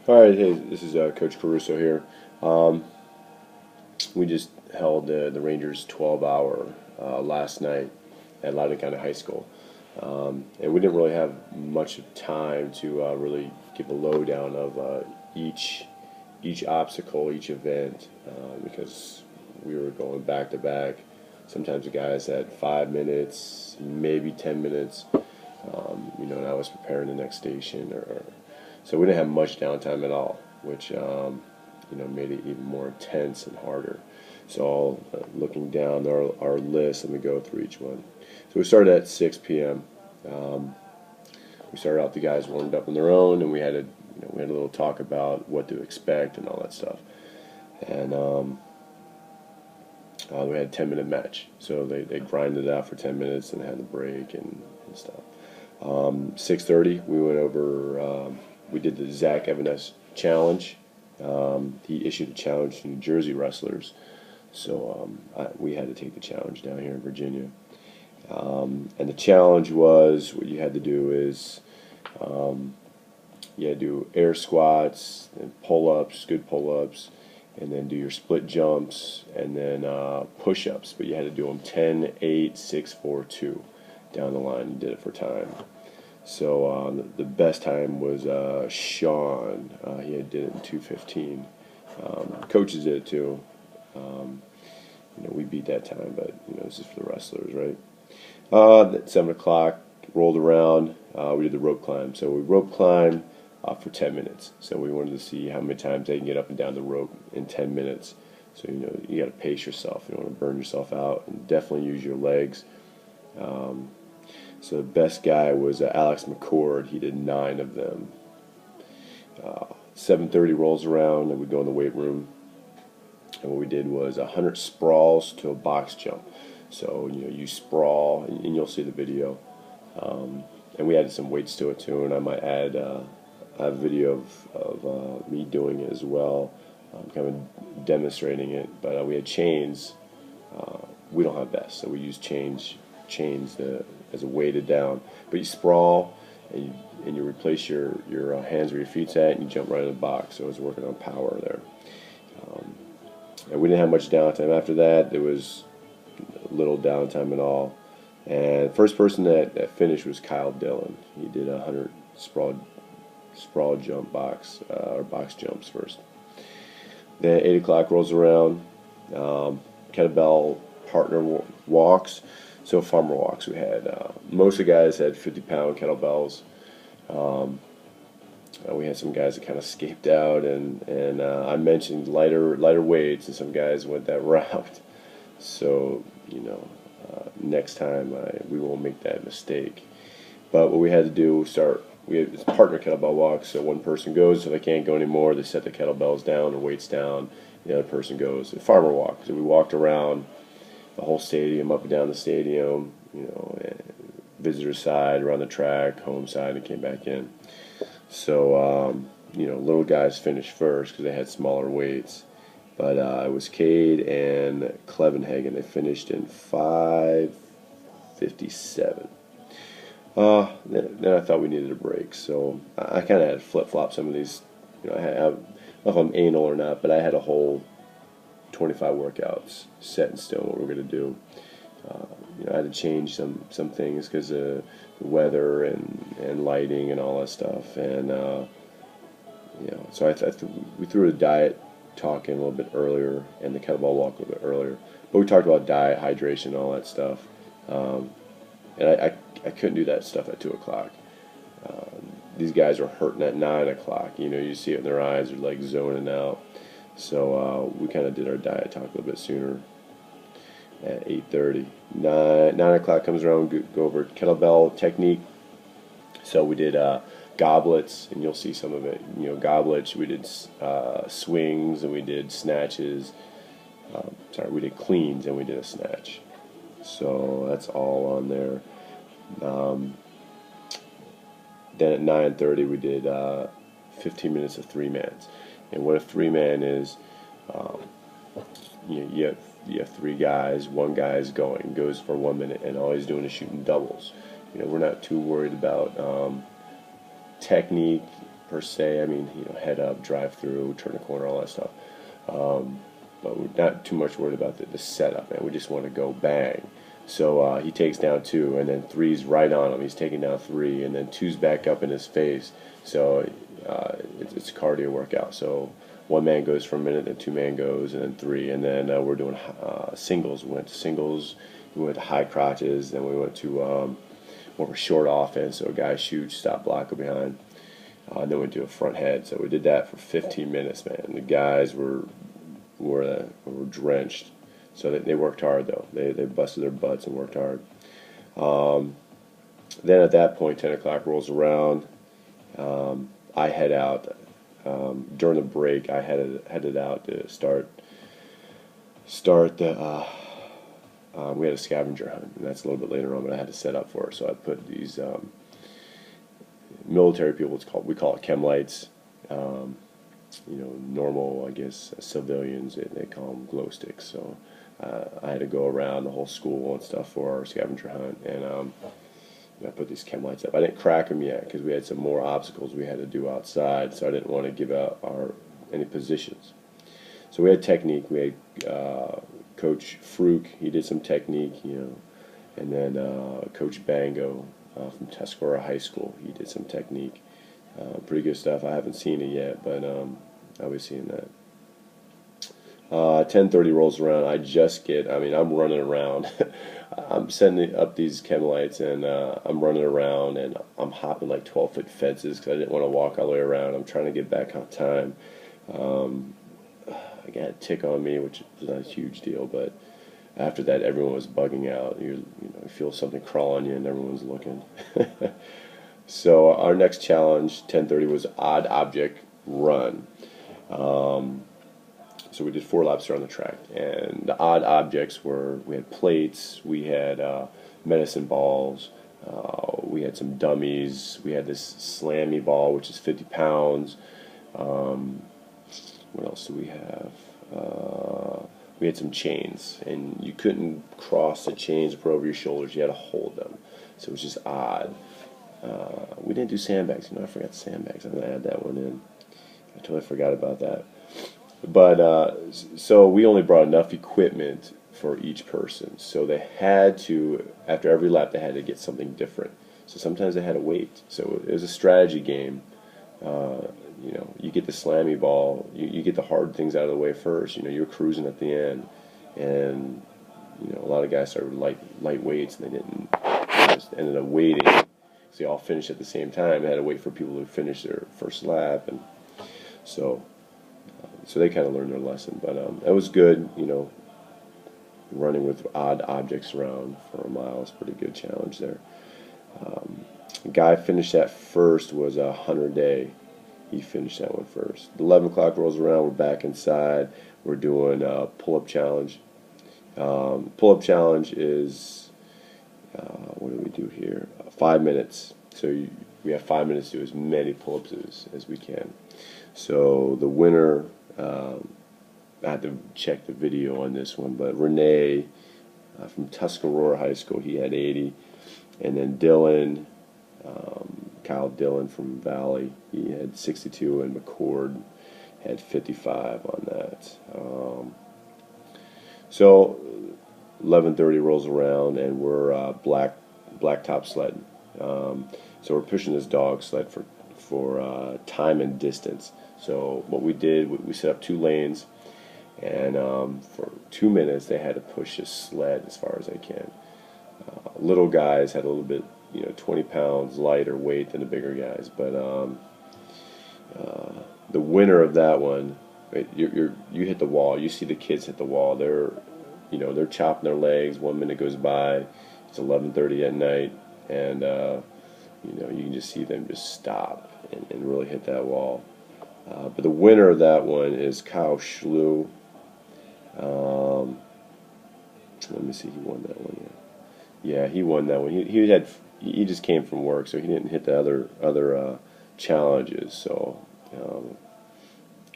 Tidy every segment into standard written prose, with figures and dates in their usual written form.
All right, hey, this is Coach Caruso here. Um, we just held the Rangers 12-hour last night at Loudoun County High School, and we didn't really have much time to really give a lowdown of each obstacle, each event, because we were going back to back. Sometimes the guys had 5 minutes, maybe 10 minutes, and I was preparing the next station, so we didn't have much downtime at all, which made it even more intense and harder. So looking down our list, let me go through each one. So we started at 6 p.m. We started out, the guys warmed up on their own, and we had a little talk about what to expect and all that stuff. And we had a 10-minute match, so they grinded it out for 10 minutes and had the break and stuff. 6:30, we went over. We did the Zach Evans challenge. He issued a challenge to New Jersey wrestlers, so we had to take the challenge down here in Virginia. And the challenge was, what you had to do is you had to do air squats and pull-ups, good pull-ups, and then do your split jumps and then push-ups. But you had to do them 10, 8, 6, 4, 2 down the line. You did it for time. So the best time was Sean. He did it in 2:15. Coaches did it too. We beat that time, but this is for the wrestlers, right? At 7 o'clock, rolled around. We did the rope climb. So we rope climbed for 10 minutes. So we wanted to see how many times they can get up and down the rope in 10 minutes. So you got to pace yourself. You don't want to burn yourself out, and definitely use your legs. So the best guy was Alex McCord. He did 9 of them. 7:30 rolls around, and we go in the weight room. And what we did was 100 sprawls to a box jump. So you sprawl, and you'll see the video. And we added some weights to it too, and I might add a video of me doing it as well, kind of demonstrating it. But we had chains. We don't have vests, so we use chains as a weighted down. But you sprawl, and you replace your hands where your feet's at, and you jump right in the box. So I was working on power there. And we didn't have much downtime after that. There was little downtime at all. And first person that finished was Kyle Dillon. He did 100 sprawl jump box or box jumps first. Then 8 o'clock rolls around. Kettlebell partner walks. So farmer walks. We had most of the guys had 50-pound kettlebells. We had some guys that kind of escaped out, and I mentioned lighter weights, and some guys went that route. So next time we won't make that mistake. But what we had to do, we had this partner kettlebell walk. So one person goes, so they can't go anymore. They set the kettlebells down, the weights down. The other person goes. And farmer walk. So we walked around the whole stadium, up and down the stadium. Visitor side, around the track, home side, and came back in. So little guys finished first because they had smaller weights. But it was Cade and Clevenhagen. They finished in 5:57. Then I thought we needed a break, so I kind of had to flip-flop some of these. I don't know if I'm anal or not, but I had a whole 25 workouts set in stone what we're going to do. I had to change some things because of the weather and lighting and all that stuff. And so we threw a diet talk in a little bit earlier, and the kettlebell walk a little bit earlier. But we talked about diet, hydration, and all that stuff. And I couldn't do that stuff at 2 o'clock. These guys are hurting at 9 o'clock. You see it in their eyes, they're like zoning out. So we kind of did our diet talk a little bit sooner at 8:30. 9 o'clock comes around, go over kettlebell technique. So we did goblets, and you'll see some of it. Goblets, we did swings, and we did snatches. We did cleans, and we did a snatch. So that's all on there. Then at 9:30 we did 15 minutes of 3-mans. And what a 3-man is, you have 3 guys, one guy's goes for 1 minute, and all he's doing is shooting doubles. We're not too worried about technique per se. I mean, head up, drive through, turn the corner, all that stuff. But we're not too much worried about the setup, man. We just want to go bang. So he takes down 2, and then 3's right on him. He's taking down 3, and then 2's back up in his face. So it's a cardio workout. So 1 man goes for a minute, then 2 man goes, and then 3, and then we're doing singles. We went to singles, we went to high crotches, then we went to more of a short offense. So a guy shoots, stop, block, go behind. And then we do a front head. So we did that for 15 minutes, man. The guys were drenched. So they worked hard, though. They busted their butts and worked hard. Then at that point, 10 o'clock rolls around. I head out. During the break, I headed out to start the. We had a scavenger hunt, and that's a little bit later on, but I had to set up for it. So I put these military people. We call it chem lights. Normal, I guess, civilians, they call them glow sticks. So I had to go around the whole school and stuff for our scavenger hunt, and I put these chem lights up. I didn't crack them yet because we had some more obstacles we had to do outside, so I didn't want to give out any positions. So we had technique. We had Coach Fruke, he did some technique, and then Coach Bango from Tuscarora High School, he did some technique. Pretty good stuff. I haven't seen it yet, but I'll be seeing that. 10:30 rolls around. I'm running around. I'm setting up these chem lights, and I'm running around, and I'm hopping like 12-foot fences because I didn't want to walk all the way around. I'm trying to get back on time. I got a tick on me, which is not a huge deal, but after that, everyone was bugging out. You feel something crawl on you, and everyone's looking. So our next challenge, 10:30, was odd object run. So we did 4 laps around the track, and the odd objects we had plates, we had medicine balls, we had some dummies, we had this slammy ball, which is 50 pounds. What else do we have? We had some chains, and you couldn't cross the chains or put over your shoulders. You had to hold them, so it was just odd. We didn't do sandbags. I forgot the sandbags. I'm going to add that one in. I totally forgot about that. But so we only brought enough equipment for each person. So they had to, after every lap, they had to get something different. So sometimes they had to wait. So it was a strategy game. You get the slammy ball. You get the hard things out of the way first. You're cruising at the end. And, a lot of guys started with light weights, and they didn't. They just ended up waiting. So they all finished at the same time. They had to wait for people to finish their first lap, and so they kind of learned their lesson. But it was good, running with odd objects around for a mile was a pretty good challenge there. The guy finished that first was 100-day. He finished that one first. 11 o'clock rolls around. We're back inside. We're doing a pull-up challenge. Pull-up challenge is what do we do here? 5 minutes. So we have 5 minutes to do as many pull-ups as we can. So the winner, I had to check the video on this one, but Renee from Tuscarora High School, he had 80. And then Dylan, Kyle Dillon from Valley, he had 62, and McCord had 55 on that. So 11:30 rolls around, and we're blacktop sledding. So we're pushing this dog sled for time and distance. So what we did, we set up 2 lanes, and for 2 minutes they had to push this sled as far as they can. Little guys had a little bit, 20 pounds lighter weight than the bigger guys, but the winner of that one, right, you hit the wall. You see the kids hit the wall. They're chopping their legs. 1 minute goes by. It's 11:30 at night, and you can just see them just stop and really hit that wall. But the winner of that one is Kyle Schlew. Let me see, he won that one. Yeah, he won that one. He just came from work, so he didn't hit the other challenges. So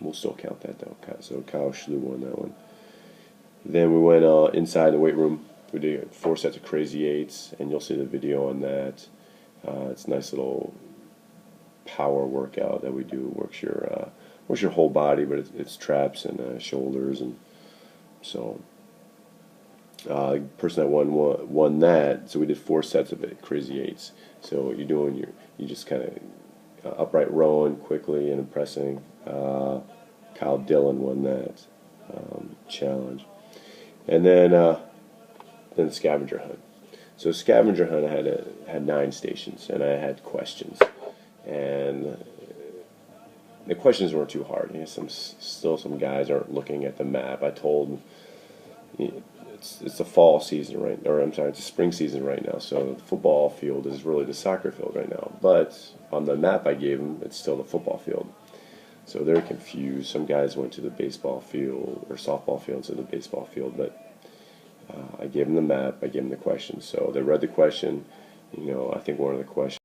we'll still count that though. So Kyle Schlew won that one. Then we went inside the weight room. We did 4 sets of crazy eights, and you'll see the video on that. It's a nice little power workout that we do. Works your whole body, but it's traps and shoulders, and so the person that won that. So we did 4 sets of it, crazy eights. So what you're doing, you just kind of upright rowing quickly and pressing. Kyle Dillon won that challenge, and then the scavenger hunt. So scavenger hunt, I had 9 stations, and I had questions, and the questions weren't too hard. Still some guys aren't looking at the map. I told them it's the fall season right, or I'm sorry, it's the spring season right now. So the football field is really the soccer field right now. But on the map I gave them, it's still the football field. So they're confused. Some guys went to the baseball field or softball field instead of the baseball field, but I gave them the map, I gave them the questions. So they read the question. I think one of the questions